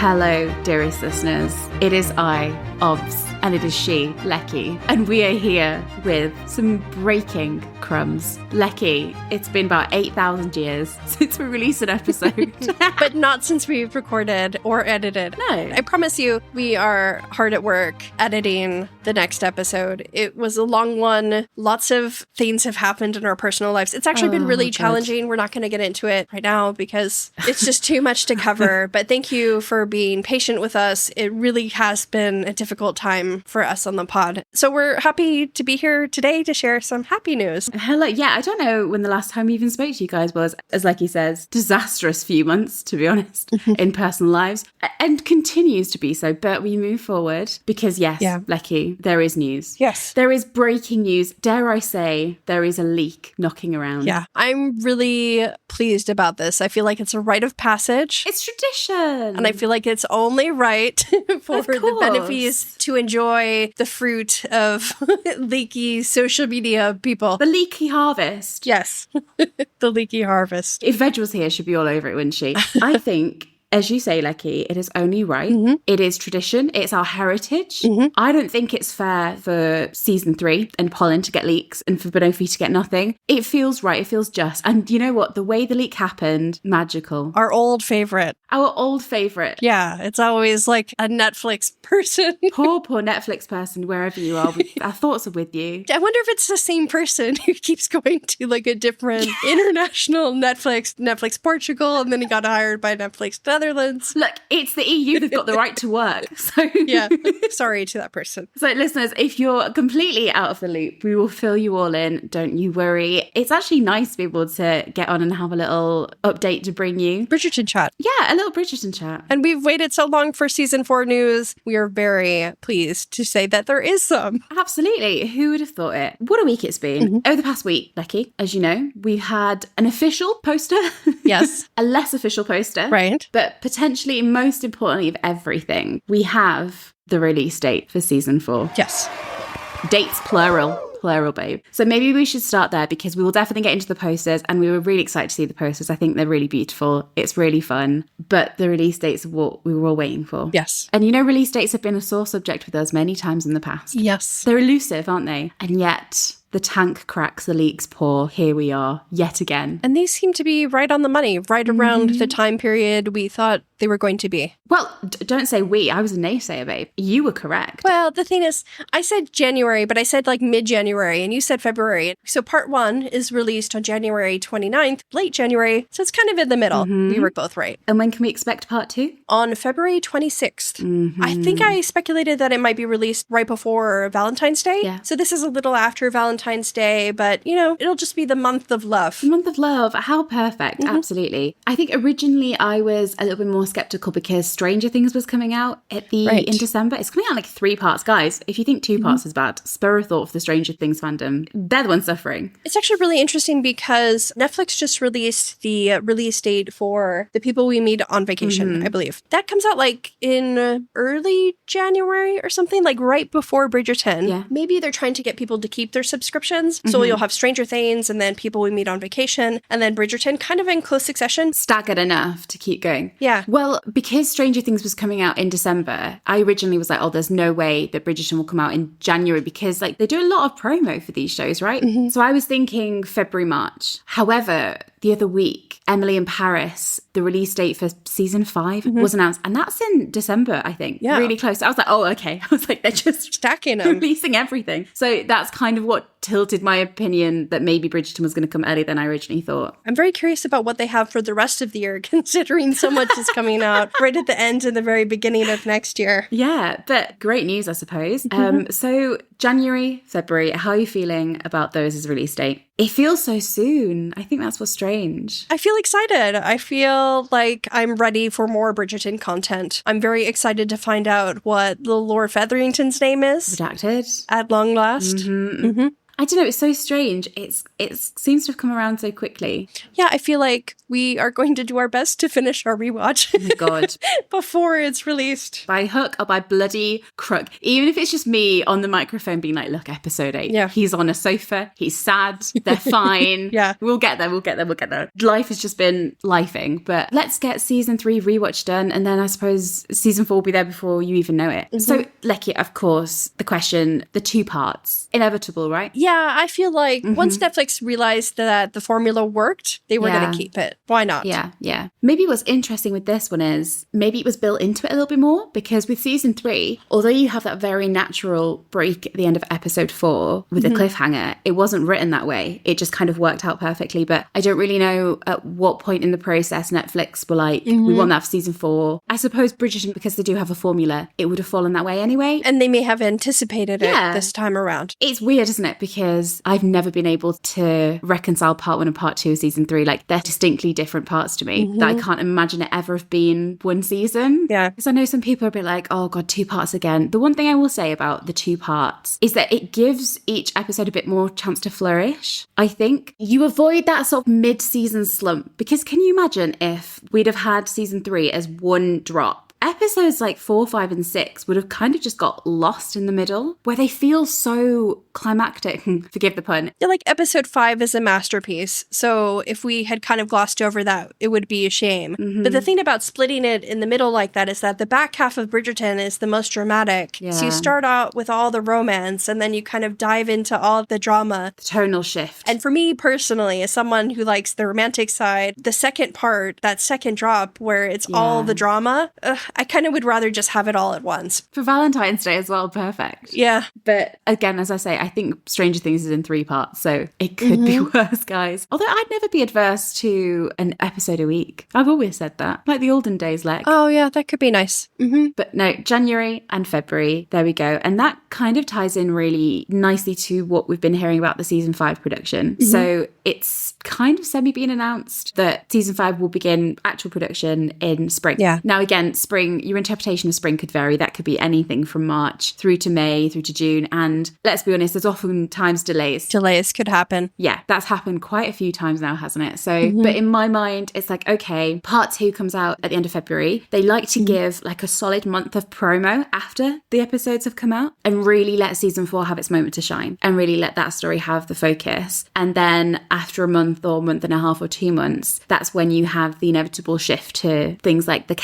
Hello, dearest listeners. It is I, Obs, and it is she, Lecky, and we are here with some breaking crumbs. Lecky, it's been about 8,000 years since we released an episode. But not since we've recorded or edited. No. I promise you, we are hard at work editing the next episode. It was a long one. Lots of things have happened in our personal lives. It's actually been really challenging. We're not going to get into it right now because it's just too much to cover. But thank you for being patient with us. It really has been a difficult time for us on the pod. So we're happy to be here today to share some happy news. Hello. Yeah, I don't know when the last time we even spoke to you guys was, as Lecky says, disastrous few months, to be honest, in personal lives, and continues to be so. But we move forward because, yes, Lecky, there is news. Yes. There is breaking news. Dare I say, there is a leak knocking around. Yeah. I'm really pleased about this. I feel like it's a rite of passage. It's tradition. And I feel like it's only right for the benophies to enjoy the fruit of leaky social media people. The leaky harvest. Yes. The leaky harvest. If Veg was here, she'd be all over it, wouldn't she? I think, as you say, Lecky, it is only right. Mm-hmm. It is tradition. It's our heritage. Mm-hmm. I don't think it's fair for season 3 and Polin to get leaks and for Benophie to get nothing. It feels right. It feels just. And you know what? The way the leak happened, magical. Our old favorite. Our old favorite. Yeah, it's always like a Netflix person. Poor Netflix person, wherever you are. Our thoughts are with you. I wonder if it's the same person who keeps going to like a different international Netflix Portugal, and then he got hired by Netflix Netherlands. Look, it's the EU. They've got the right to work. So yeah, sorry to that person. So listeners, if you're completely out of the loop, we will fill you all in. Don't you worry. It's actually nice to be able to get on and have a little update to bring you. Bridgerton chat. Yeah, a little Bridgerton chat. And we've waited so long for season 4 news. We are very pleased to say that there is some. Absolutely. Who would have thought it? What a week it's been. Mm-hmm. Over the past week, Lecky, as you know, we've had an official poster. Yes. A less official poster. Right. But potentially, most importantly of everything, we have the release date for season 4. Yes. Dates plural, babe. So maybe we should start there because we will definitely get into the posters, and we were really excited to see the posters. I think they're really beautiful. It's really fun. But the release dates are what we were all waiting for. Yes. And you know, release dates have been a sore subject with us many times in the past. Yes. They're elusive, aren't they? And yet the tank cracks, the leaks pour. Here we are yet again. And these seem to be right on the money, right around the time period we thought they were going to be. Well, don't say we. I was a naysayer, babe. You were correct. Well, the thing is, I said January, but I said like mid-January, and you said February. So part 1 is released on January 29th, late January. So it's kind of in the middle. Mm-hmm. We were both right. And when can we expect part 2? On February 26th. Mm-hmm. I think I speculated that it might be released right before Valentine's Day. Yeah. So this is a little after Valentine's Day, but you know, it'll just be the month of love. The month of love. How perfect. Mm-hmm. Absolutely. I think originally I was a little bit more skeptical because Stranger Things was coming out in December. It's coming out in like 3 parts. Guys, if you think 2 parts is bad, spare a thought for the Stranger Things fandom. They're the ones suffering. It's actually really interesting because Netflix just released the release date for The People We Meet on Vacation, I believe. That comes out like in early January or something, like right before Bridgerton. Yeah. Maybe they're trying to get people to keep their subscriptions. So you'll have Stranger Things and then People We Meet on Vacation and then Bridgerton kind of in close succession. Staggered enough to keep going. Yeah. Well, because Stranger Things was coming out in December, I originally was like, oh, there's no way that Bridgerton will come out in January because like they do a lot of promo for these shows, right? Mm-hmm. So I was thinking February, March. However, the other week, Emily in Paris, the release date for season 5 was announced. And that's in December, I think. Yeah. Really close. I was like, oh, okay. I was like, they're just stacking them. Releasing everything. So that's kind of what tilted my opinion that maybe Bridgerton was going to come earlier than I originally thought. I'm very curious about what they have for the rest of the year, considering so much is coming out right at the end and the very beginning of next year. Yeah, but great news, I suppose. So January, February, how are you feeling about those as release date? It feels so soon. I think that's what's strange. I feel excited. I feel like I'm ready for more Bridgerton content. I'm very excited to find out what the Lord Featherington's name is. Redacted. At long last. I don't know, it's so strange. It seems to have come around so quickly. Yeah, I feel like we are going to do our best to finish our rewatch. Oh my God. Before it's released. By hook or by bloody crook. Even if it's just me on the microphone being like, look, episode 8. Yeah. He's on a sofa. He's sad. They're fine. Yeah. We'll get there. Life has just been lifing. But let's get season 3 rewatch done. And then I suppose season 4 will be there before you even know it. Mm-hmm. So, Lecky, of course, the question, the 2 parts, inevitable, right? Yeah, I feel like once Netflix realized that the formula worked, they were going to keep it. Why not? Yeah. Maybe what's interesting with this one is maybe it was built into it a little bit more, because with season 3, although you have that very natural break at the end of episode 4 with the cliffhanger, it wasn't written that way. It just kind of worked out perfectly. But I don't really know at what point in the process Netflix were like, we want that for season 4. I suppose Bridgerton, because they do have a formula, it would have fallen that way anyway. And they may have anticipated it this time around. It's weird, isn't it? Because I've never been able to reconcile part 1 and part 2 of season 3. Like, they're distinctly different parts to me that I can't imagine it ever have been one season. Yeah. Because I know some people are a bit like, oh God, 2 parts again. The one thing I will say about the 2 parts is that it gives each episode a bit more chance to flourish. I think you avoid that sort of mid-season slump, because can you imagine if we'd have had season 3 as one drop? Episodes like 4, 5, and 6 would have kind of just got lost in the middle, where they feel so climactic. Forgive the pun. Yeah, like episode 5 is a masterpiece. So if we had kind of glossed over that, it would be a shame. But the thing about splitting it in the middle like that is that the back half of Bridgerton is the most dramatic. Yeah. So you start out with all the romance, and then you kind of dive into all the drama. The tonal shift. And for me personally, as someone who likes the romantic side, the second part, that second drop where it's all the drama, I kind of would rather just have it all at once. For Valentine's Day as well, perfect. Yeah. But again, as I say, I think Stranger Things is in 3 parts, so it could be worse, guys. Although I'd never be adverse to an episode a week. I've always said that. Like the olden days, like. Oh, yeah, that could be nice. But no, January and February, there we go. And that kind of ties in really nicely to what we've been hearing about the season 5 production. So it's kind of semi-been announced that season 5 will begin actual production in spring. Yeah. Now, again, spring, your interpretation of spring could vary. That could be anything from March through to May, through to June. And let's be honest, there's oftentimes delays. Delays could happen. Yeah, that's happened quite a few times now, hasn't it? So, but in my mind, it's like, okay, part 2 comes out at the end of February. They like to give like a solid month of promo after the episodes have come out and really let season 4 have its moment to shine and really let that story have the focus. And then after a month or month and a half or 2 months, that's when you have the inevitable shift to things like the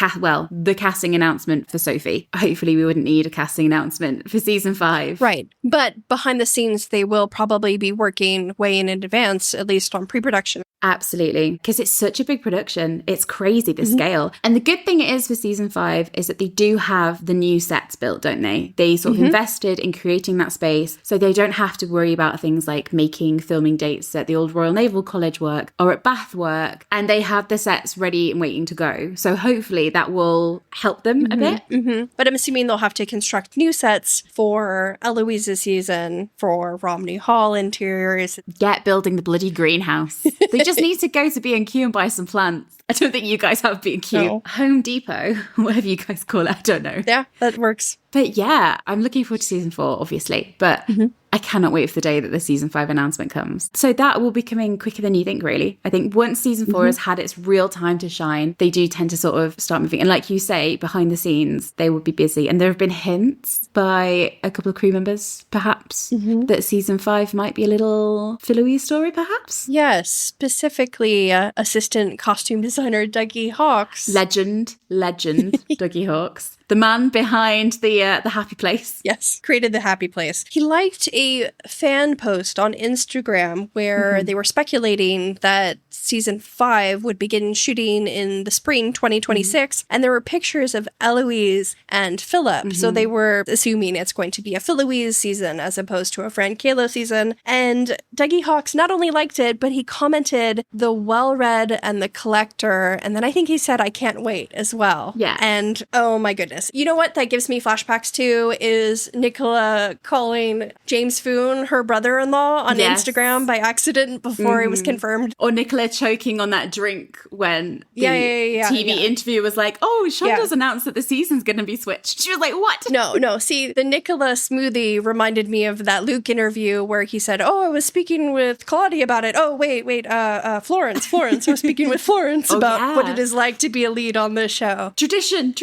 casting announcement for Sophie. Hopefully we wouldn't need a casting announcement for season 5. Right. But behind the scenes, they will probably be working way in advance, at least on pre-production. Absolutely. Because it's such a big production. It's crazy, the scale. And the good thing it is for season 5 is that they do have the new sets built, don't they? They sort of invested in creating that space, so they don't have to worry about things like making filming dates at the old Royal Naval College work or at Bath work. And they have the sets ready and waiting to go. So hopefully that will help them a bit. But I'm assuming they'll have to construct new sets for Eloise's season, for Romney Hall interiors. Get building the bloody greenhouse. They just need to go to B&Q and buy some plants. I don't think you guys have B&Q. No. Home Depot, whatever you guys call it, I don't know. Yeah, that works. But yeah, I'm looking forward to season 4, obviously. But I cannot wait for the day that the season 5 announcement comes. So that will be coming quicker than you think, really. I think once season 4 has had its real time to shine, they do tend to sort of start moving. And like you say, behind the scenes, they will be busy. And there have been hints by a couple of crew members, perhaps, that season 5 might be a little Philoise story, perhaps. Yes, specifically assistant costume designer Dougie Hawkes. Legend, Dougie Hawkes. The man behind the happy place. Yes, created the happy place. He liked a fan post on Instagram where they were speculating that season 5 would begin shooting in the spring 2026. And there were pictures of Eloise and Philip. So they were assuming it's going to be a Philoise season as opposed to a Fran Kalo season. And Dougie Hawkes not only liked it, but he commented the well-read and the collector. And then I think he said, I can't wait as well. Yeah. And oh my goodness. You know what that gives me flashbacks to is Nicola calling James Foon her brother-in-law on Instagram by accident before it was confirmed. Or Nicola choking on that drink when the TV interview was like, oh, Shonda's announced that the season's going to be switched. She was like, what? No. See, the Nicola smoothie reminded me of that Luke interview where he said, oh, I was speaking with Claudia about it. Oh, wait, Florence. I was speaking with Florence about what it is like to be a lead on this show. Tradition.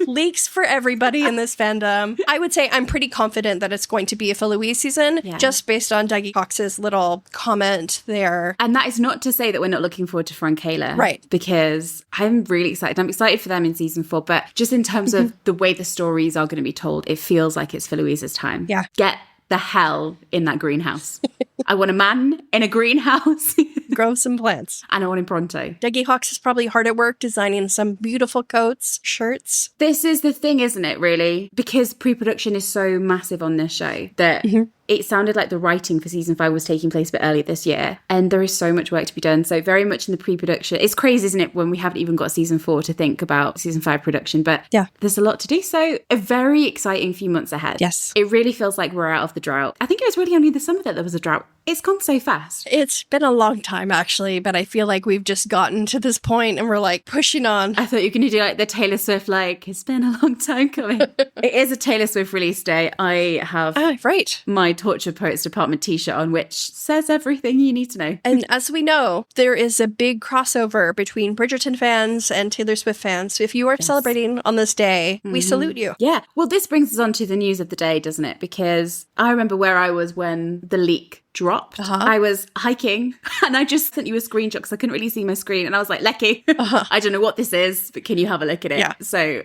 Leaks for everybody in this fandom. I would say I'm pretty confident that it's going to be a Phil Louise season, just based on Dougie Cox's little comment there. And that is not to say that we're not looking forward to Frankayla. Right. Because I'm really excited. I'm excited for them in season 4, but just in terms of the way the stories are going to be told, it feels like it's Phil Louise's time. Yeah. Get the hell in that greenhouse. I want a man in a greenhouse. Grow some plants. And I want him pronto. Dougie Hawks is probably hard at work designing some beautiful coats, shirts. This is the thing, isn't it, really? Because pre-production is so massive on this show that it sounded like the writing for season 5 was taking place a bit earlier this year. And there is so much work to be done. So very much in the pre-production. It's crazy, isn't it, when we haven't even got season 4 to think about season 5 production. But there's a lot to do. So a very exciting few months ahead. Yes. It really feels like we're out of the drought. I think it was really only the summer that there was a drought. It's gone so fast. It's been a long time, actually, but I feel like we've just gotten to this point and we're like pushing on. I thought you were going to do like the Taylor Swift, like, it's been a long time coming. It is a Taylor Swift release day. I have my Torture Poets Department t-shirt on, which says everything you need to know. And as we know, there is a big crossover between Bridgerton fans and Taylor Swift fans. So if you are celebrating on this day, we salute you. Yeah. Well, this brings us on to the news of the day, doesn't it? Because I remember where I was when the leak dropped. I was hiking and I just sent you a screenshot because I couldn't really see my screen. And I was like, Lecky, I don't know what this is, but can you have a look at it? Yeah. So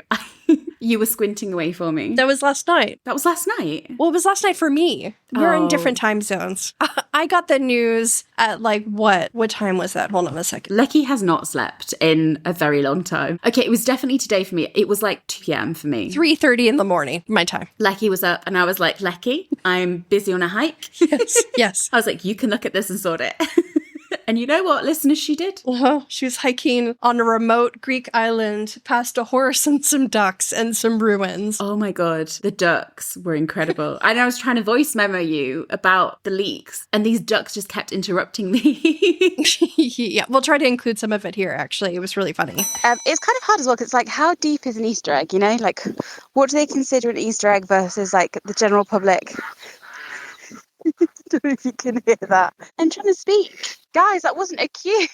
you were squinting away for me. That was last night. That was last night? Well, it was last night for me. We're in different time zones. I got the news at like what? What time was that? Hold on a second. Lecky has not slept in a very long time. Okay, it was definitely today for me. It was like 2 p.m. for me. 3:30 in the morning, my time. Lecky was up and I was like, Lecky, I'm busy on a hike. Yes. I was like, you can look at this and sort it. And you know what, listeners, she did? She was hiking on a remote Greek island past a horse and some ducks and some ruins. Oh my God, the ducks were incredible. And I was trying to voice memo you about the leaks and these ducks just kept interrupting me. Yeah, we'll try to include some of it here, actually. It was really funny. It's kind of hard as well because it's like, how deep is an Easter egg, you know? Like, what do they consider an Easter egg versus like the general public? I don't know if you can hear that. I'm trying to speak. Guys, that wasn't a cue.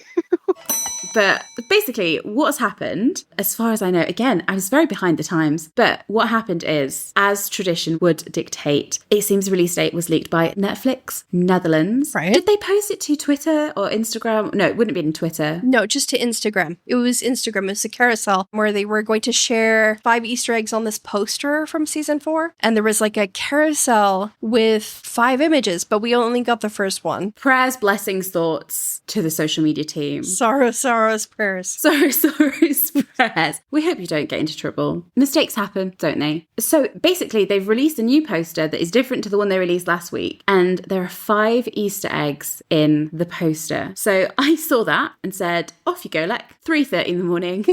But basically, what's happened, as far as I know, again, I was very behind the times, but what happened is, as tradition would dictate, it seems the release date was leaked by Netflix Netherlands. Right. Did they post it to Twitter or Instagram? No, it wouldn't have been Twitter. No, just to Instagram. It was Instagram. It was a carousel where they were going to share 5 Easter eggs on this poster from season 4. And there was like a carousel with 5 images, but we only got the first one. Prayers, blessings, thoughts to the social media team. Sorrows, prayers. Sorrows, prayers. We hope you don't get into trouble. Mistakes happen, don't they? So basically, they've released a new poster that is different to the one they released last week. And there are 5 Easter eggs in the poster. So I saw that and said, off you go, like 3:30 in the morning.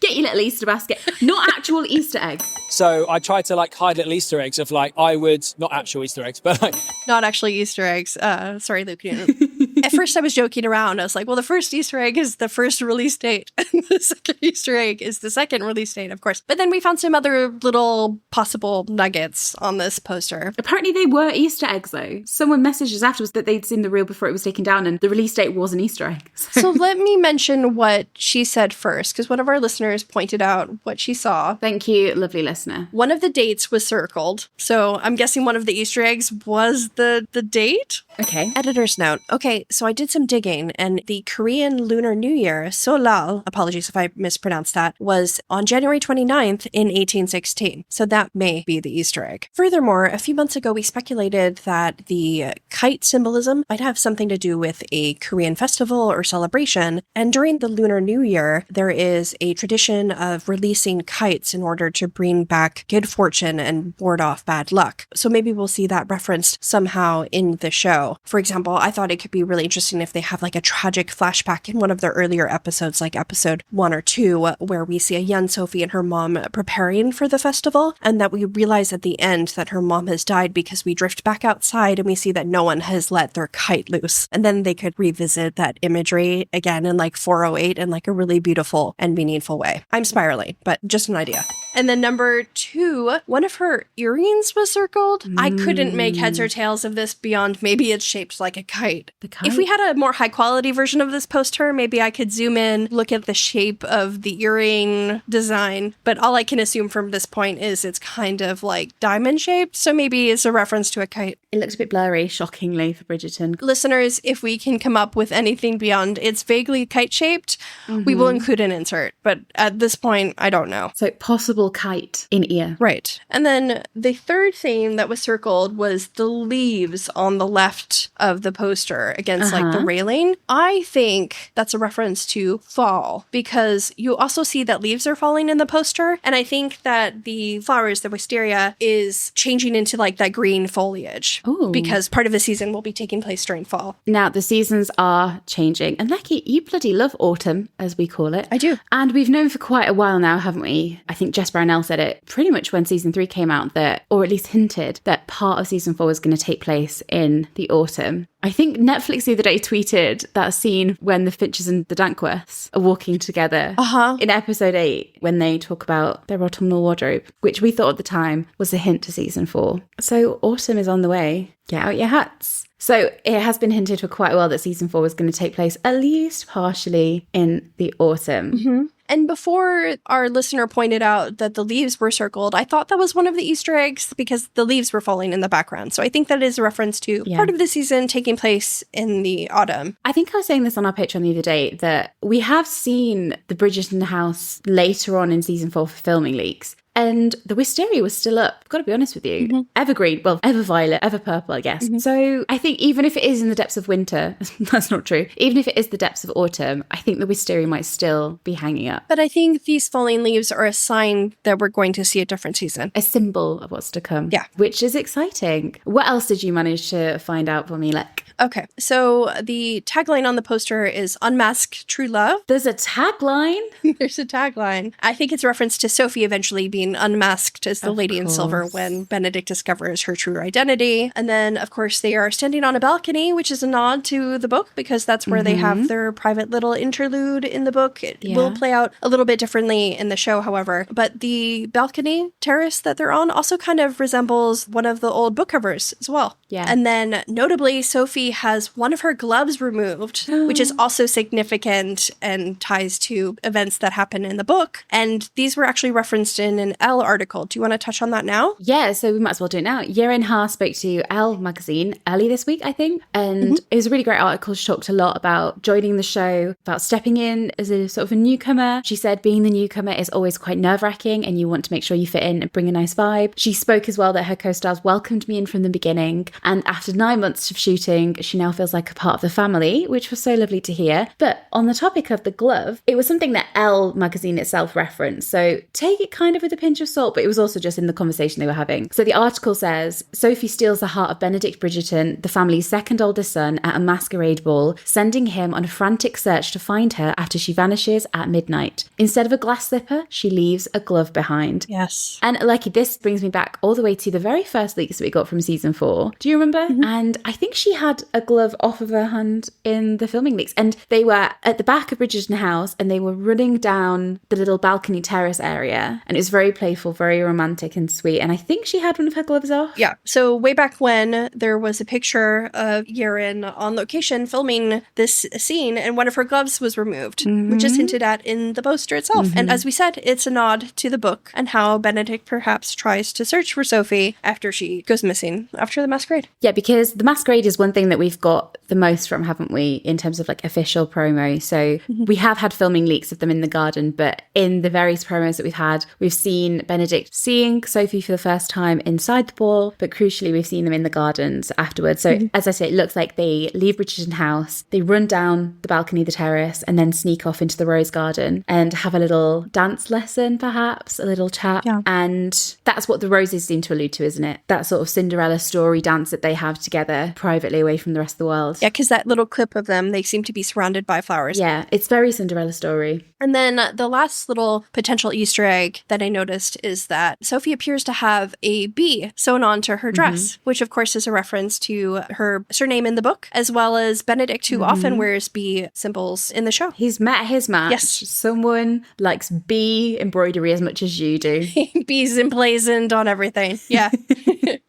Get your little Easter basket. Not actual Easter eggs. So I tried to like hide little Easter eggs of like, I would, not actual Easter eggs, but like. Not actually Easter eggs. Sorry, Luke. At first I was joking around. I was like, well, the first Easter egg is the first release date. And the second Easter egg is the second release date, of course. But then we found some other little possible nuggets on this poster. Apparently they were Easter eggs though. Someone messaged us afterwards that they'd seen the reel before it was taken down and the release date was an Easter egg. So let me mention what she said first, because one of our listeners pointed out what she saw. Thank you, lovely listener. One of the dates was circled. So I'm guessing one of the Easter eggs was the date? Okay. Editor's note. Okay, so I did some digging, and the Korean Lunar New Year, Solal, apologies if I mispronounced that, was on January 29th in 1816. So that may be the Easter egg. Furthermore, a few months ago, we speculated that the kite symbolism might have something to do with a Korean festival or celebration. And during the Lunar New Year, there is a tradition of releasing kites in order to bring back good fortune and ward off bad luck. So maybe we'll see that referenced somehow in the show. For example, I thought it could be really interesting if they have like a tragic flashback in one of their earlier episodes, like episode 1 or 2, where we see a young Sophie and her mom preparing for the festival, and that we realize at the end that her mom has died because we drift back outside and we see that no one has let their kite loose. And then they could revisit that imagery again in like 408 in like a really beautiful and meaningful way. I'm spiraling, but just an idea. And then number 2, one of her earrings was circled. I couldn't make heads or tails of this beyond maybe it's shaped like a kite. The kite? If we had a more high quality version of this poster, maybe I could zoom in, look at the shape of the earring design. But all I can assume from this point is it's kind of like diamond shaped. So maybe it's a reference to a kite. It looks a bit blurry, shockingly, for Bridgerton. Listeners, if we can come up with anything beyond it's vaguely kite shaped, we will include an insert. But at this point, I don't know. So possible kite in ear. Right. And then the third thing that was circled was the leaves on the left of the poster against like the railing. I think that's a reference to fall because you also see that leaves are falling in the poster. And I think that the flowers, the wisteria, is changing into like that green foliage. Ooh. Because part of the season will be taking place during fall. Now, the seasons are changing. And Lecky, you bloody love autumn, as we call it. I do. And we've known for quite a while now, haven't we? I think Jess Brownell said it pretty much when season 3 came out, that, or at least hinted, that part of season 4 was going to take place in the autumn. I think Netflix the other day tweeted that scene when the Finches and the Dankworths are walking together in episode 8 when they talk about their autumnal wardrobe, which we thought at the time was a hint to season 4. So autumn is on the way. Get out your hats. So it has been hinted for quite a while that season 4 was going to take place at least partially in the autumn. And before our listener pointed out that the leaves were circled, I thought that was one of the Easter eggs because the leaves were falling in the background. So I think that is a reference to part of the season taking place in the autumn. I think I was saying this on our Patreon the other day that we have seen the Bridgerton House later on in season 4 for filming leaks. And the wisteria was still up. I've got to be honest with you. Evergreen, well, ever violet, ever purple, I guess. So I think even if it is in the depths of winter, that's not true. Even if it is the depths of autumn, I think the wisteria might still be hanging up. But I think these falling leaves are a sign that we're going to see a different season. A symbol of what's to come. Yeah. Which is exciting. What else did you manage to find out for me, Lek? Okay, so the tagline on the poster is Unmask True Love. There's a tagline? There's a tagline. I think it's a reference to Sophie eventually being unmasked as the Lady in Silver when Benedict discovers her true identity. And then, of course, they are standing on a balcony, which is a nod to the book because that's where they have their private little interlude in the book. It will play out a little bit differently in the show, however. But the balcony terrace that they're on also kind of resembles one of the old book covers as well. Yeah. And then, notably, Sophie has one of her gloves removed, which is also significant and ties to events that happen in the book. And these were actually referenced in an Elle article. Do you want to touch on that now? Yeah, so we might as well do it now. Yerin Ha spoke to Elle magazine early this week, I think. And it was a really great article. She talked a lot about joining the show, about stepping in as a sort of a newcomer. She said being the newcomer is always quite nerve-wracking and you want to make sure you fit in and bring a nice vibe. She spoke as well that her co-stars welcomed me in from the beginning. And after 9 months of shooting, she now feels like a part of the family, which was so lovely to hear. But on the topic of the glove, it was something that Elle magazine itself referenced. So take it kind of with a pinch of salt, but it was also just in the conversation they were having. So the article says, Sophie steals the heart of Benedict Bridgerton, the family's second oldest son, at a masquerade ball, sending him on a frantic search to find her after she vanishes at midnight. Instead of a glass slipper, she leaves a glove behind. Yes. And like this brings me back all the way to the very first leaks that we got from season 4. Do you remember? And I think she had a glove off of her hand in the filming leaks. And they were at the back of Bridgerton House and they were running down the little balcony terrace area. And it was very playful, very romantic and sweet. And I think she had one of her gloves off. Yeah. So way back when, there was a picture of Yerin on location filming this scene and one of her gloves was removed, which is hinted at in the poster itself. And as we said, it's a nod to the book and how Benedict perhaps tries to search for Sophie after she goes missing after the masquerade. Yeah, because the masquerade is one thing that we've got the most from, haven't we, in terms of like official promo. So we have had filming leaks of them in the garden, but in the various promos that we've had, we've seen Benedict seeing Sophie for the first time inside the ball, but crucially we've seen them in the gardens afterwards. So as I say, it looks like they leave Bridgerton House, they run down the balcony, the terrace, and then sneak off into the rose garden and have a little dance lesson, perhaps, a little chat. Yeah. And that's what the roses seem to allude to, isn't it? That sort of Cinderella story dance that they have together privately away from the rest of the world. world. Yeah, because that little clip of them, they seem to be surrounded by flowers. Yeah, it's very Cinderella story. And then the last little potential Easter egg that I noticed is that Sophie appears to have a bee sewn onto her dress, which of course is a reference to her surname in the book, as well as Benedict, who often wears bee symbols in the show. He's met his match. Yes. Someone likes bee embroidery as much as you do. Bees emblazoned on everything. Yeah.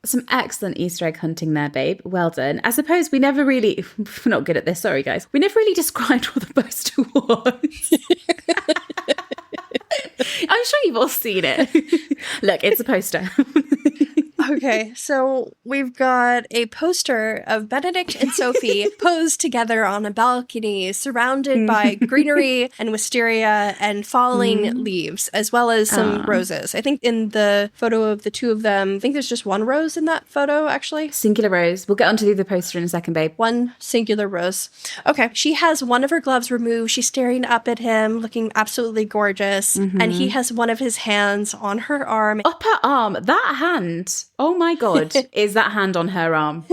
Some excellent Easter egg hunting there, babe. Well done. I suppose we never really, we're not good at this, sorry guys. We never really described what the poster was. I'm sure you've all seen it. Look, it's a poster. Okay, so we've got a poster of Benedict and Sophie posed together on a balcony, surrounded by greenery and wisteria and falling leaves, as well as some roses. I think in the photo of the two of them, I think there's just one rose in that photo, actually. Singular rose. We'll get onto the poster in a second, babe. One singular rose. Okay, she has one of her gloves removed. She's staring up at him, looking absolutely gorgeous. And he has one of his hands on her arm. Up her arm. That hand. Oh my God. Is that hand on her arm?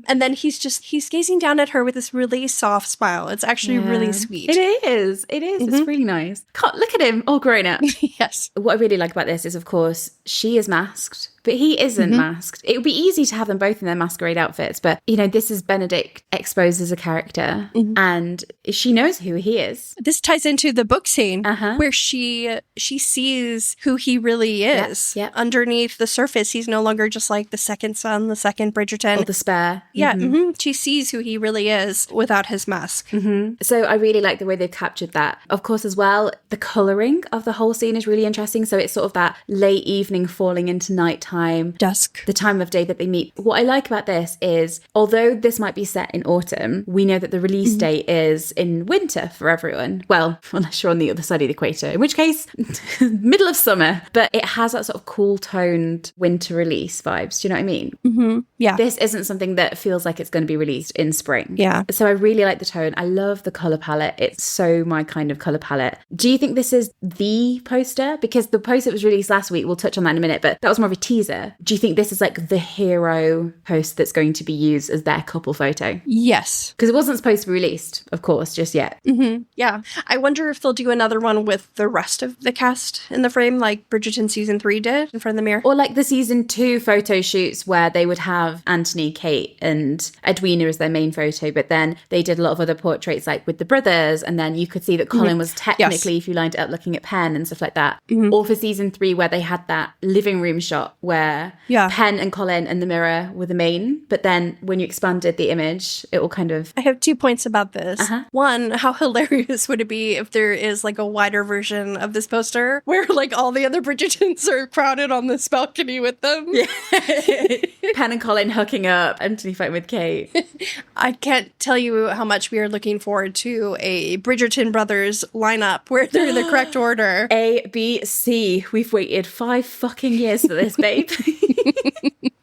And then he's gazing down at her with this really soft smile. It's actually really sweet. It is. It's really nice. Look at him, all grown up. Yes. What I really like about this is, of course, she is masked, but he isn't masked. It would be easy to have them both in their masquerade outfits, but, you know, this is Benedict exposed as a character, and she knows who he is. This ties into the book scene where she sees who he really is. Yep. Underneath the surface, he's no longer just like the second son, the second Bridgerton. Or the spare. Yeah, she sees who he really is without his mask. So I really like the way they've captured that. Of course, as well, the colouring of the whole scene is really interesting. So it's sort of that late evening falling into nighttime. Dusk. The time of day that they meet. What I like about this is, although this might be set in autumn, we know that the release date is in winter for everyone. Well, unless you're on the other side of the equator, in which case, middle of summer. But it has that sort of cool toned winter release vibes. Do you know what I mean? Yeah. This isn't something that feels like it's going to be released in spring. Yeah. So I really like the tone. I love the colour palette. It's so my kind of colour palette. Do you think this is the poster? Because the poster that was released last week, we'll touch on that in a minute, but that was more of a teaser. Do you think this is like the hero post that's going to be used as their couple photo? Yes. Because it wasn't supposed to be released, of course, just yet. Yeah. I wonder if they'll do another one with the rest of the cast in the frame, like Bridgerton season 3 did in front of the mirror. Or like the season 2 photo shoots where they would have Anthony, Kate and Edwina as their main photo, but then they did a lot of other portraits like with the brothers, and then you could see that Colin was technically, if you lined it up, looking at Penn and stuff like that. Or for season 3 where they had that living room shot where Penn and Colin and the mirror were the main, but then when you expanded the image, it all kind of... I have 2 points about this. One, how hilarious would it be if there is like a wider version of this poster where like all the other Bridgertons are crowded on this balcony with them? Yeah. Penn and Colin hooking up, Anthony fighting with Kate. I can't tell you how much we are looking forward to a Bridgerton Brothers lineup where they're in the correct order. A, B, C. We've waited 5 fucking years for this, babe.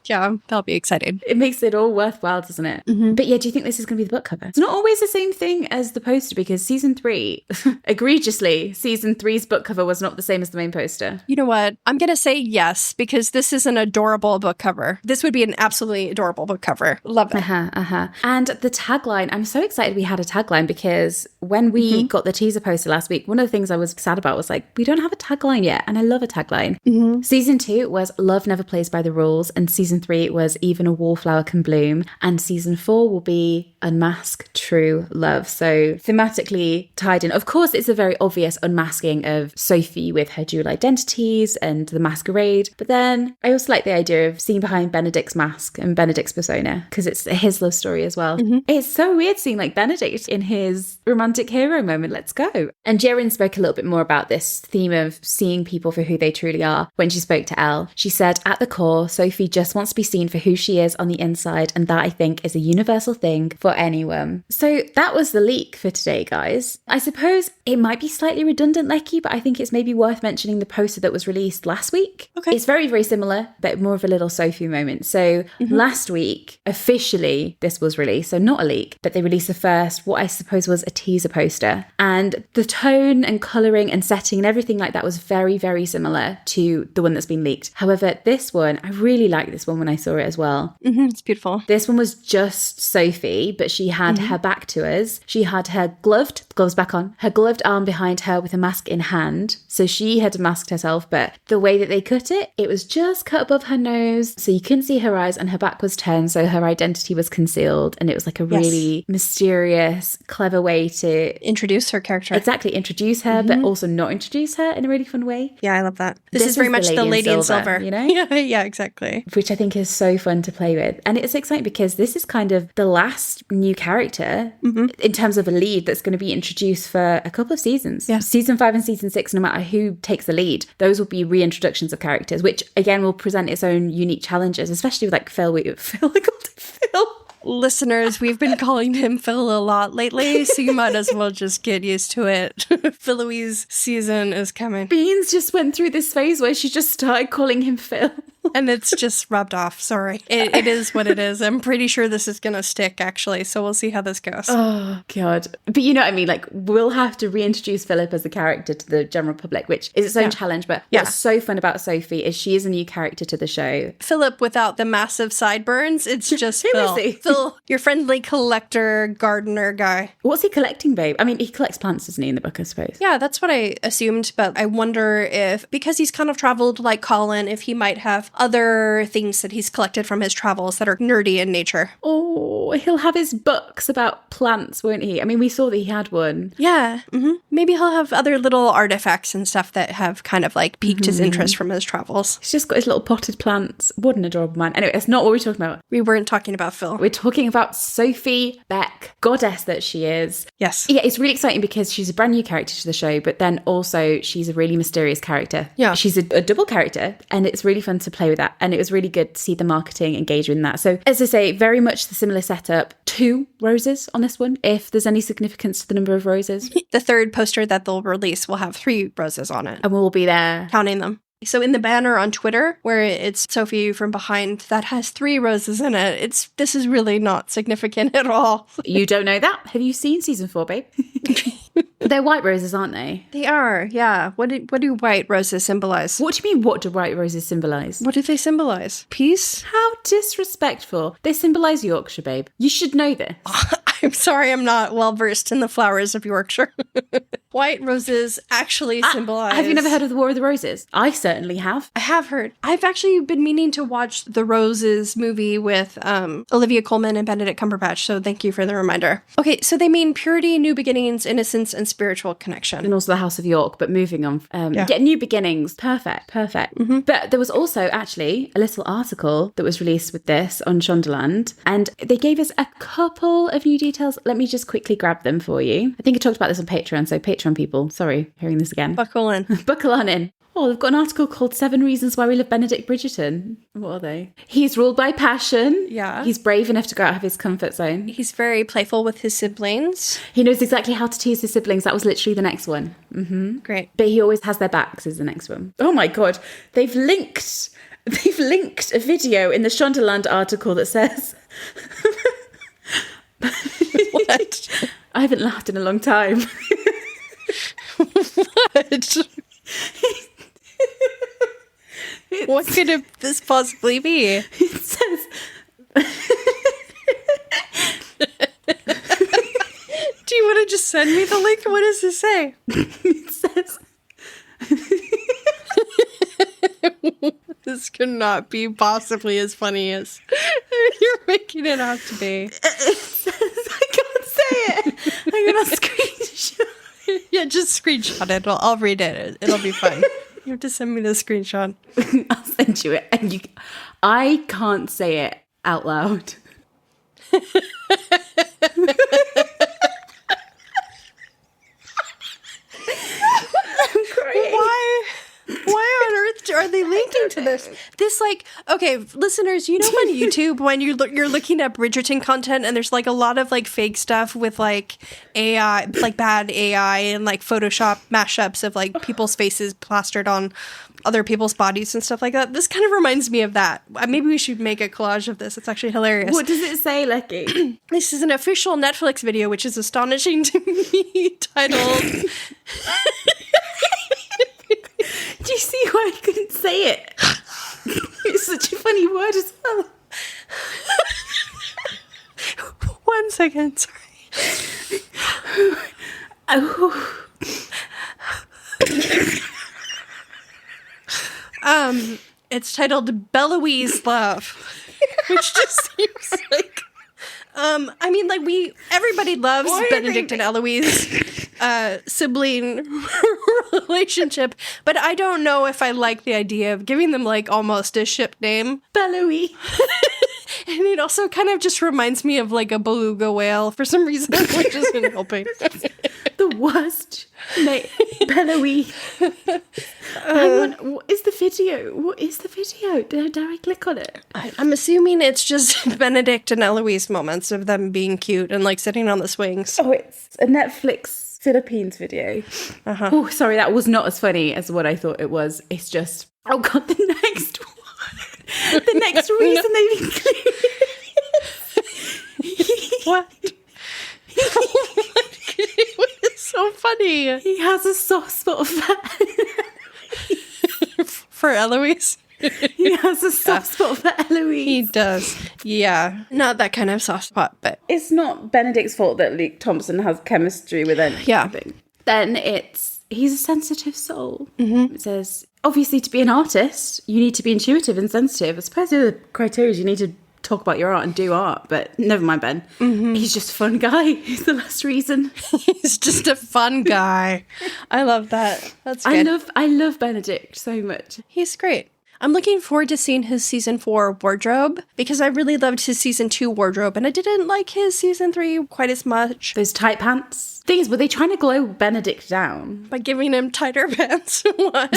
Yeah, that'll be exciting. It makes it all worthwhile, doesn't it? But yeah, do you think this is going to be the book cover? It's not always the same thing as the poster, because season 3, egregiously, season 3's book cover was not the same as the main poster. You know what? I'm going to say yes, because this is an adorable book cover. This would be an absolutely adorable book cover. Love it. And the tagline, I'm so excited we had a tagline, because when we got the teaser poster last week, one of the things I was sad about was like, we don't have a tagline yet. And I love a tagline. Season 2 was Love Never Plays by the Rules, and season 3 was Even a Wallflower Can Bloom, and season 4 will be Unmask True Love. So thematically tied in. Of course, it's a very obvious unmasking of Sophie with her dual identities and the masquerade, but then I also like the idea of seeing behind Benedict's mask and Benedict's persona, because it's his love story as well. It's so weird seeing like Benedict in his romantic hero moment. Let's go. And Jiren spoke a little bit more about this theme of seeing people for who they truly are when she spoke to Elle. She said, at the core, Sophie just wants to be seen for who she is on the inside, and that I think is a universal thing for anyone. So that was the leak for today, guys. I suppose it might be slightly redundant, Lecky, but I think it's maybe worth mentioning the poster that was released last week. Okay. It's very, very similar, but more of a little Sophie moment. So last week, officially, this was released, so not a leak, but they released the first, what I suppose was a teaser poster. And the tone and colouring and setting and everything like that was very, very similar to the one that's been leaked. However, this one, I really like this one one when I saw it as well. It's beautiful. This one was just Sophie, but she had her back to us. She had her gloves back on, her gloved arm behind her with a mask in hand. So she had masked herself, but the way that they cut it, it was just cut above her nose. So you couldn't see her eyes and her back was turned. So her identity was concealed. And it was like a really mysterious, clever way to introduce her character. Exactly. Introduce her, but also not introduce her in a really fun way. Yeah, I love that. This is very much the Lady in Silver. You know? Yeah, exactly. Which I think is so fun to play with. And it's exciting because this is kind of the last new character in terms of a lead that's going to be introduced for a couple of seasons. Yeah. Season 5 and season 6, no matter who takes the lead, those will be reintroductions of characters, which again will present its own unique challenges, especially with like Phil. I called him Phil. Listeners, we've been calling him Phil a lot lately, so you might as well just get used to it. Phil-Louise season is coming. Beans just went through this phase where she just started calling him Phil. And it's just rubbed off. Sorry. It is what it is. I'm pretty sure this is going to stick, actually. So we'll see how this goes. Oh, God. But you know what I mean? Like, we'll have to reintroduce Philip as a character to the general public, which is its own challenge. But what's so fun about Sophie is she is a new character to the show. Philip without the massive sideburns. It's just Phil. Is he? Phil, your friendly collector, gardener guy. What's he collecting, babe? I mean, he collects plants, doesn't he, in the book, I suppose? Yeah, that's what I assumed. But I wonder if, because he's kind of traveled like Colin, if he might have other things that he's collected from his travels that are nerdy in nature. Oh, he'll have his books about plants, won't he? I mean, we saw that he had one. Yeah. Maybe he'll have other little artifacts and stuff that have kind of like piqued his interest from his travels. He's just got his little potted plants. What an adorable man. Anyway, that's not what we're talking about. We weren't talking about Phil. We're talking about Sophie Baek, goddess that she is. Yes. Yeah, it's really exciting because she's a brand new character to the show, but then also she's a really mysterious character. Yeah. She's a double character, and it's really fun to play with that. And it was really good to see the marketing engage in that. So, as I say, very much the similar setup. 2 roses on this one, if there's any significance to the number of roses. The third poster that they'll release will have 3 roses on it. And we'll be there. Counting them. So in the banner on Twitter, where it's Sophie from behind, that has 3 roses in it. This is really not significant at all. You don't know that? Have you seen season 4, babe? They're white roses, aren't they? They are, yeah. What do white roses symbolize? What do you mean, what do white roses symbolise? What do they symbolize? Peace? How disrespectful. They symbolise Yorkshire, babe. You should know this. I'm sorry, I'm not well versed in the flowers of Yorkshire. White roses actually symbolize... Have you never heard of the War of the Roses? I certainly have. I have heard. I've actually been meaning to watch the Roses movie with Olivia Colman and Benedict Cumberbatch, so thank you for the reminder. Okay, so they mean purity, new beginnings, innocence, and spiritual connection. And also the House of York, but moving on. Get new beginnings. Perfect. But there was also actually a little article that was released with this on Shondaland, and they gave us a couple of new details. Let me just quickly grab them for you. I think I talked about this on Patreon, so Patreon people, sorry, hearing this again. Buckle in. Buckle on in. Oh, they've got an article called 7 Reasons Why We Love Benedict Bridgerton. What are they? He's ruled by passion. Yeah. He's brave enough to go out of his comfort zone. He's very playful with his siblings. He knows exactly how to tease his siblings. That was literally the next one. Great. But he always has their backs is the next one. Oh my God. They've linked a video in the Shondaland article that says... What? I haven't laughed in a long time. What? What could this possibly be? It says... Do you want to just send me the link? What does this say? It says... This could not be possibly as funny as you're making it out to be. It says... I can't say it. I'm going to screenshot. Yeah, just screenshot it. I'll read it. It'll be fun. You have to send me the screenshot. I'll send you it. And I can't say it out loud. I'm crying. Why on earth are they linking to this? This, like, okay, listeners, you know on YouTube when you're looking at Bridgerton content and there's like a lot of like fake stuff with like AI, like bad AI and like Photoshop mashups of like people's faces plastered on other people's bodies and stuff like that. This kind of reminds me of that. Maybe we should make a collage of this. It's actually hilarious. What does it say, Lecky? This is an official Netflix video, which is astonishing to me, titled... Do you see why I couldn't say it? It's such a funny word as well. 1 second, sorry. Oh. It's titled Beloise Love, which just seems like, I mean, like everybody loves Benedict and Eloise sibling relationship, but I don't know if I like the idea of giving them like almost a ship name. Bellowy. And it also kind of just reminds me of like a beluga whale for some reason, which isn't helping. The worst name. Bellowy. Hang on, what is the video? What is the video? Did I click on it? I'm assuming it's just Benedict and Eloise moments of them being cute and like sitting on the swings. Oh, it's a Netflix Philippines video. Uh-huh. Oh, sorry, that was not as funny as what I thought it was. It's just, oh God, the next one. The next reason they've included What? It's so funny. He has a soft spot For Eloise? He has a soft spot for Eloise. He does. Yeah. Not that kind of soft spot, but It's not Benedict's fault that Luke Thompson has chemistry with anything. Yeah. Then he's a sensitive soul. Mm-hmm. It says, obviously, to be an artist, you need to be intuitive and sensitive. I suppose the other criteria is you need to talk about your art and do art, but never mind, Ben. Mm-hmm. He's just a fun guy. He's the last reason. he's just a fun guy. I love that. That's good. I love Benedict so much. He's great. I'm looking forward to seeing his season 4 wardrobe because I really loved his season 2 wardrobe and I didn't like his season 3 quite as much. Those tight pants. Thing is, were they trying to glow Benedict down? By giving him tighter pants. What?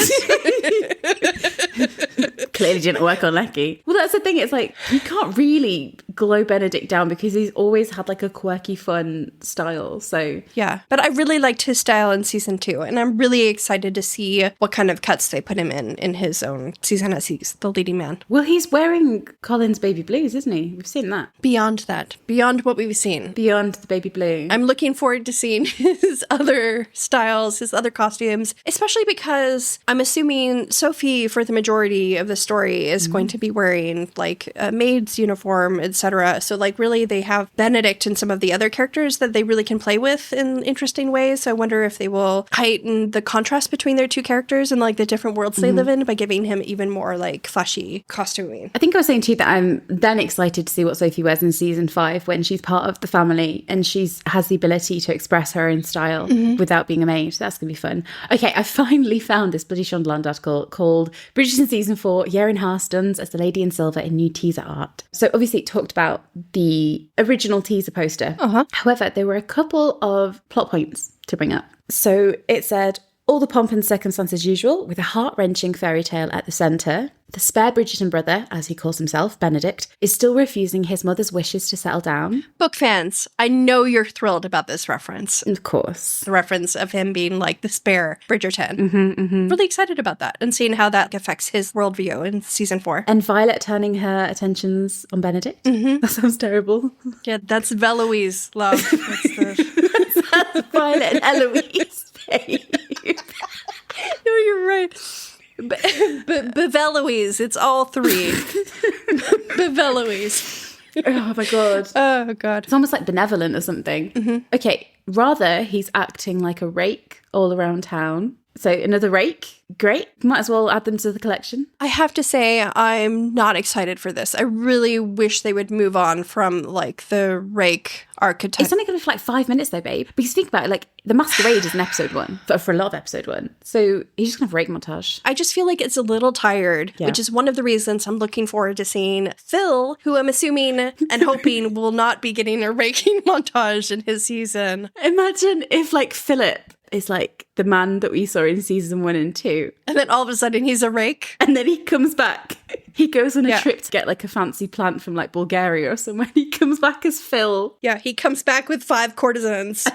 Clearly didn't work on Lecky. Well, that's the thing. It's like, you can't really glow Benedict down because he's always had like a quirky, fun style. So yeah, but I really liked his style in season 2 and I'm really excited to see what kind of cuts they put him in his own season as he's the leading man. Well, he's wearing Colin's baby blues, isn't he? We've seen that. Beyond that. Beyond what we've seen. Beyond the baby blue. I'm looking forward to seeing his other styles, his other costumes, especially because I'm assuming Sophie, for the majority of the story, is going to be wearing like a maid's uniform, etc. So like really they have Benedict and some of the other characters that they really can play with in interesting ways. So I wonder if they will heighten the contrast between their two characters and like the different worlds they live in by giving him even more like flashy costuming. I think I was saying to you that I'm then excited to see what Sophie wears in season 5 when she's part of the family and has the ability to express her own style without being a maid. That's going to be fun. Okay, I finally found this bloody Shondaland article called Bridgerton Season 4, Yerin Harstons as the Lady in Silver in New Teaser Art. So obviously it talked about the original teaser poster. However, there were a couple of plot points to bring up. So it said, all the pomp and circumstance as usual, with a heart-wrenching fairy tale at the centre. The spare Bridgerton brother, as he calls himself, Benedict, is still refusing his mother's wishes to settle down. Book fans, I know you're thrilled about this reference. Of course. The reference of him being like the spare Bridgerton. Really excited about that and seeing how that affects his worldview in season 4. And Violet turning her attentions on Benedict. That sounds terrible. Yeah, that's Veloise love. That's Violet and Eloise, babe. No, you're right. Beveloise, it's all 3. Beveloise. Oh my God. Oh God. It's almost like benevolent or something. Okay, rather he's acting like a rake all around town. So another rake, great. Might as well add them to the collection. I have to say, I'm not excited for this. I really wish they would move on from like the rake archetype. It's only going to be for like 5 minutes though, babe. Because think about it, like the Masquerade is in episode 1, for a lot of episode 1. So he's just going to have a rake montage. I just feel like it's a little tired, which is one of the reasons I'm looking forward to seeing Phil, who I'm assuming and hoping will not be getting a raking montage in his season. Imagine if like Philip is like the man that we saw in season 1 and 2. And then all of a sudden he's a rake. And then he comes back. He goes on a trip to get like a fancy plant from like Bulgaria or somewhere. He comes back as Phil. Yeah, he comes back with 5 courtesans.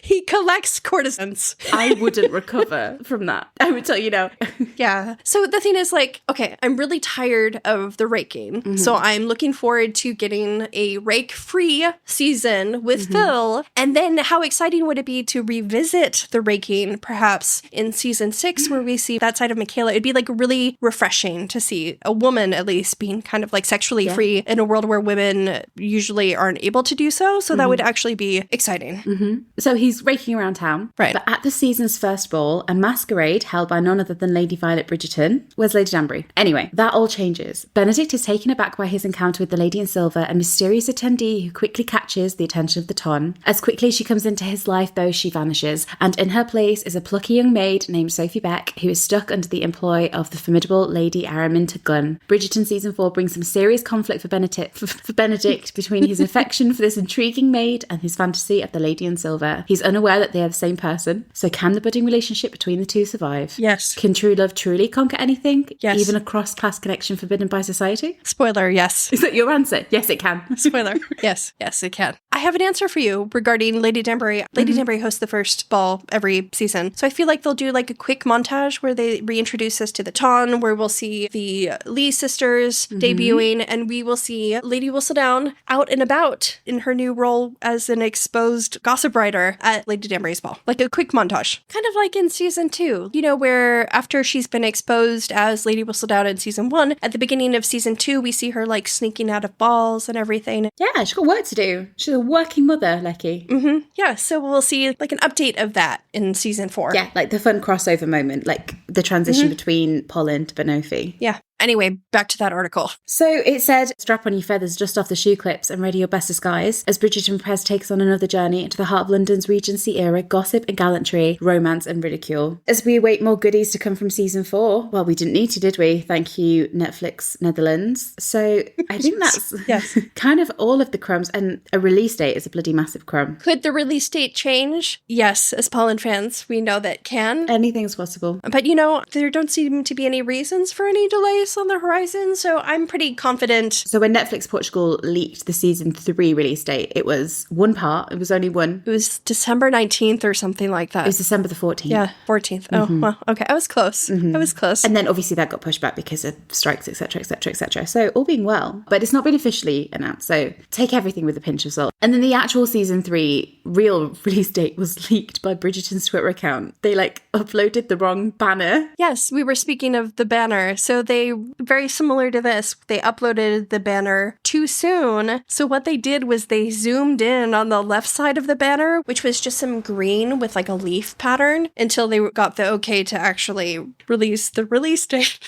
He collects courtesans. I wouldn't recover from that. I would tell you now. Yeah. So the thing is, like, okay, I'm really tired of the raking. So I'm looking forward to getting a rake-free season with Phil. And then how exciting would it be to revisit the raking, perhaps in season 6, where we see that side of Michaela? It'd be like really refreshing to see a woman at least being kind of like sexually free in a world where women usually aren't able to do so. So that would actually be exciting. So he's raking around town. Right. But at the season's first ball, a masquerade held by none other than Lady Violet Bridgerton. Where's Lady Danbury? Anyway, that all changes. Benedict is taken aback by his encounter with the Lady in Silver, a mysterious attendee who quickly catches the attention of the Ton. As quickly as she comes into his life, though, she vanishes. And in her place is a plucky young maid named Sophie Baek, who is stuck under the employ of the formidable Lady Araminta Gunn. Bridgerton season 4 brings some serious conflict for Benedict between his affection for this intriguing maid and his fantasy of the Lady in Silver. He's unaware that they are the same person. So can the budding relationship between the two survive? Yes. Can true love truly conquer anything? Yes. Even a cross-class connection forbidden by society? Spoiler, yes. Is that your answer? Yes, it can. Spoiler. Yes, it can. I have an answer for you regarding Lady Danbury. Lady Danbury hosts the first ball every season. So I feel like they'll do like a quick montage where they reintroduce us to the Ton, where we'll see the Lee sisters debuting, and we will see Lady Whistledown out and about in her new role as an exposed gossip writer at Lady Danbury's ball. Like a quick montage. Kind of like in season 2, you know, where after she's been exposed as Lady Whistledown in season 1, at the beginning of season 2, we see her like sneaking out of balls and everything. Yeah, she's got work to do. She's a working mother, Lecky. Yeah, so we'll see like an update of that in season 4. Yeah, like the fun crossover moment, like the transition between Polin to benophie. Yeah. Anyway, back to that article. So it said, strap on your feathers just off the shoe clips and ready your best disguise as Bridgerton Press takes on another journey into the heart of London's Regency era gossip and gallantry, romance and ridicule. As we await more goodies to come from season 4, well, we didn't need to, did we? Thank you, Netflix Netherlands. So I think that's kind of all of the crumbs, and a release date is a bloody massive crumb. Could the release date change? Yes, as Polin fans, we know that can. Anything's possible. But, you know, there don't seem to be any reasons for any delays on the horizon, so I'm pretty confident. So when Netflix Portugal leaked the season 3 release date, it was one part. It was only one. It was December 19th or something like that. It was December the 14th. Yeah, 14th. Oh, well, okay. I was close. I was close. And then obviously that got pushed back because of strikes, etc., etc., etc. So all being well, but it's not been officially announced. So take everything with a pinch of salt. And then the actual season 3 real release date was leaked by Bridgerton's Twitter account. They uploaded the wrong banner. Yes, we were speaking of the banner. So they, very similar to this, they uploaded the banner too soon. So what they did was they zoomed in on the left side of the banner, which was just some green with like a leaf pattern, until they got the okay to actually release the release date.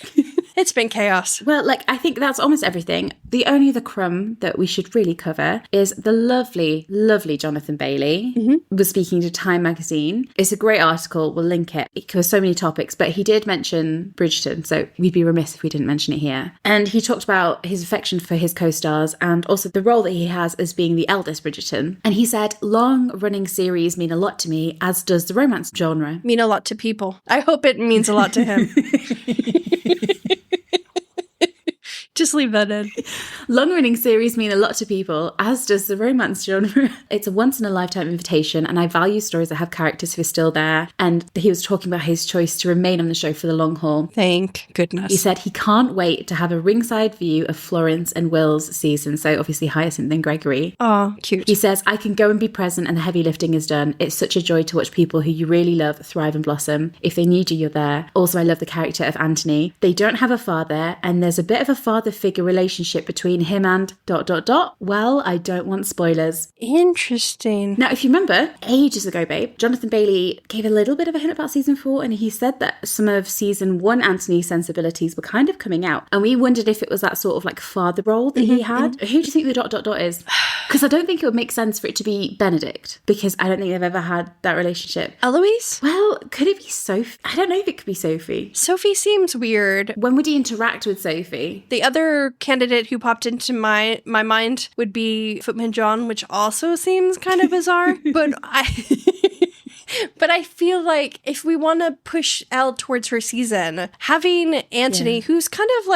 It's been chaos. Well, I think that's almost everything. The only other crumb that we should really cover is the lovely, lovely Jonathan Bailey was speaking to Time magazine. It's a great article. We'll link it. It covers so many topics, but he did mention Bridgerton, so we'd be remiss if we didn't mention it here. And he talked about his affection for his co-stars and also the role that he has as being the eldest Bridgerton. And he said, long-running series mean a lot to me, as does the romance genre. Mean a lot to people. I hope it means a lot to him. Just leave that in. Long-running series mean a lot to people, as does the romance genre. It's a once-in-a-lifetime invitation, and I value stories that have characters who are still there. And he was talking about his choice to remain on the show for the long haul. Thank goodness. He said he can't wait to have a ringside view of Florence and Will's season, so obviously Hyacinth and Gregory. Oh, cute. He says, I can go and be present and the heavy lifting is done. It's such a joy to watch people who you really love thrive and blossom. If they need you, you're there. Also, I love the character of Anthony. They don't have a father, and there's a bit of a father-figure relationship between him and ... Well, I don't want spoilers. Interesting. Now, if you remember, ages ago, babe, Jonathan Bailey gave a little bit of a hint about season 4, and he said that some of season 1 Anthony's sensibilities were kind of coming out. And we wondered if it was that sort of father role that he had. Who do you think the ... is? Because I don't think it would make sense for it to be Benedict, because I don't think they've ever had that relationship. Eloise? Well, could it be Sophie? I don't know if it could be Sophie. Sophie seems weird. When would he interact with Sophie? The other candidate who popped into my mind would be Footman John, which also seems kind of bizarre. But I feel like if we want to push Elle towards her season, having Anthony, who's kind of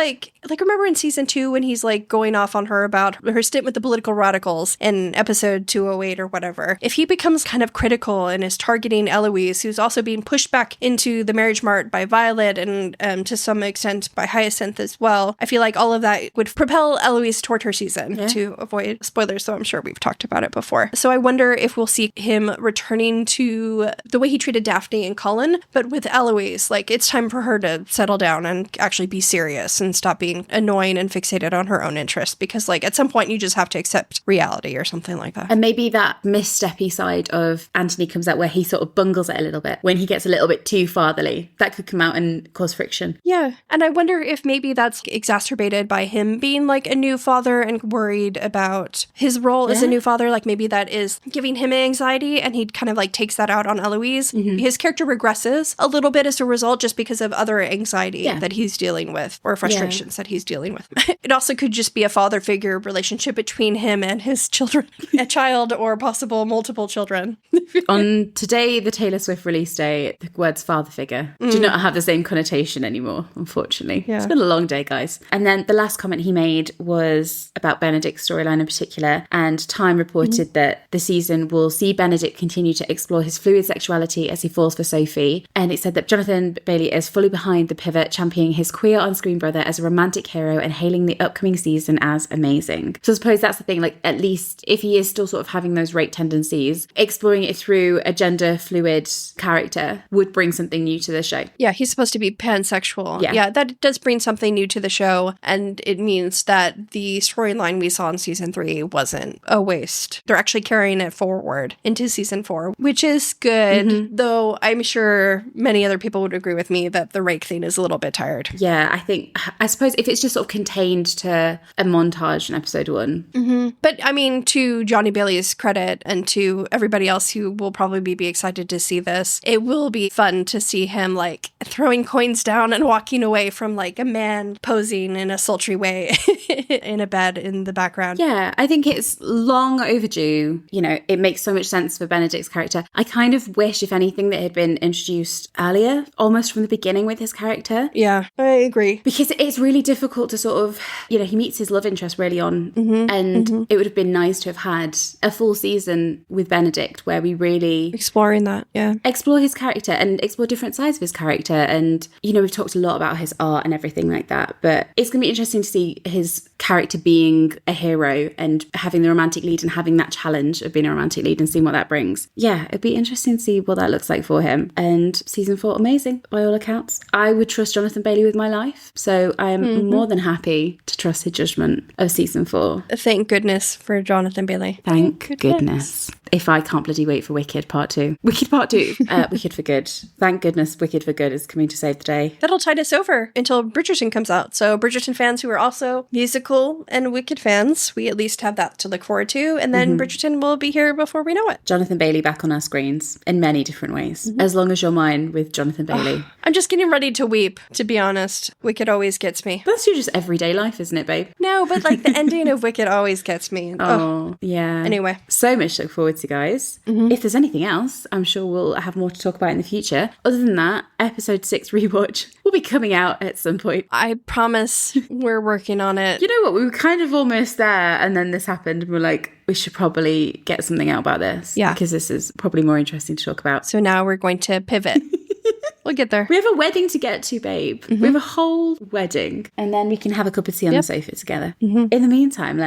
Like, remember in season 2 when he's like going off on her about her stint with the political radicals in episode 208 or whatever? If he becomes kind of critical and is targeting Eloise, who's also being pushed back into the marriage mart by Violet and to some extent by Hyacinth as well, I feel like all of that would propel Eloise toward her season to avoid spoilers, so I'm sure we've talked about it before. So I wonder if we'll see him returning to the way he treated Daphne and Colin, but with Eloise. Like, it's time for her to settle down and actually be serious and stop being annoying and fixated on her own interests, because like at some point you just have to accept reality or something like that. And maybe that missteppy side of Anthony comes out where he sort of bungles it a little bit when he gets a little bit too fatherly. That could come out and cause friction. Yeah. And I wonder if maybe that's exacerbated by him being like a new father and worried about his role as a new father. Like maybe that is giving him anxiety and he kind of like takes that out on Eloise. His character regresses a little bit as a result just because of other anxiety that he's dealing with or frustrations that he's dealing with. It also could just be a father figure relationship between him and his children, a child or possible multiple children. On today, the Taylor Swift release day, the words father figure do not have the same connotation anymore, unfortunately. It's been a long day, guys. And then the last comment he made was about Benedict's storyline in particular, and Time reported that the season will see Benedict continue to explore his fluid sexuality as he falls for Sophie, and it said that Jonathan Bailey is fully behind the pivot, championing his queer on-screen brother as a romantic hero and hailing the upcoming season as amazing. So I suppose that's the thing, like at least if he is still sort of having those rape tendencies, exploring it through a gender fluid character would bring something new to the show. Yeah, he's supposed to be pansexual. Yeah, that does bring something new to the show, and it means that the storyline we saw in season 3 wasn't a waste. They're actually carrying it forward into season 4, which is good, though I'm sure many other people would agree with me that the rake thing is a little bit tired. Yeah, I suppose if it's just sort of contained to a montage in episode 1. But I mean, to Johnny Bailey's credit and to everybody else who will probably be excited to see this, it will be fun to see him like throwing coins down and walking away from like a man posing in a sultry way in a bed in the background. Yeah, I think it's long overdue. You know, it makes so much sense for Benedict's character. I kind of wish, if anything, that it had been introduced earlier, almost from the beginning with his character. Yeah, I agree. Because it's really difficult to sort of, you know, he meets his love interest really on, and it would have been nice to have had a full season with Benedict where we really exploring that, explore his character and explore different sides of his character. And, you know, we've talked a lot about his art and everything like that, but it's going to be interesting to see his character being a hero and having the romantic lead and having that challenge of being a romantic lead and seeing what that brings. Yeah, it'd be interesting to see what that looks like for him. And season 4, amazing by all accounts. I would trust Jonathan Bailey with my life, so I am more than happy to trust his judgment of season 4. Thank goodness for Jonathan Bailey. Thank goodness. If I can't bloody wait for Wicked Part 2. Wicked Part 2. Wicked for Good. Thank goodness Wicked for Good is coming to save the day. That'll tide us over until Bridgerton comes out. So Bridgerton fans who are also musical and Wicked fans, we at least have that to look forward to. And then Bridgerton will be here before we know it. Jonathan Bailey back on our screens in many different ways. As long as you're mine with Jonathan Bailey. I'm just getting ready to weep, to be honest. Wicked always gets me. That's your just everyday life, isn't it, babe? No, but like the ending of Wicked always gets me. Yeah. Anyway. So much to look forward to, guys. If there's anything else, I'm sure we'll have more to talk about in the future. Other than that, episode 6 rewatch will be coming out at some point. I promise we're working on it. You know what? We were kind of almost there, and then this happened, and we're like, we should probably get something out about this. Yeah. Because this is probably more interesting to talk about. So now we're going to pivot. We'll get there. We have a wedding to get to, babe. We have a whole wedding. And then we can have a cup of tea on the sofa together. In the meantime,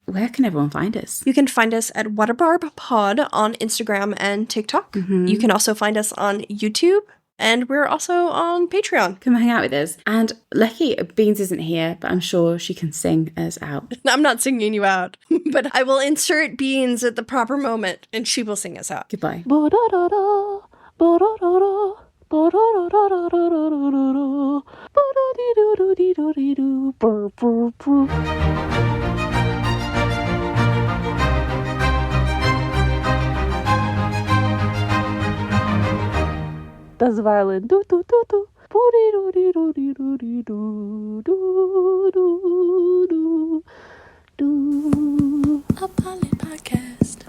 where can everyone find us? You can find us at Barb Pod on Instagram and TikTok. You can also find us on YouTube. And we're also on Patreon. Come hang out with us. And lucky Beans isn't here, but I'm sure she can sing us out. I'm not singing you out, but I will insert Beans at the proper moment and she will sing us out. Goodbye. Das violin. Do do do do. Do do do do do do do do do do. A Polin podcast.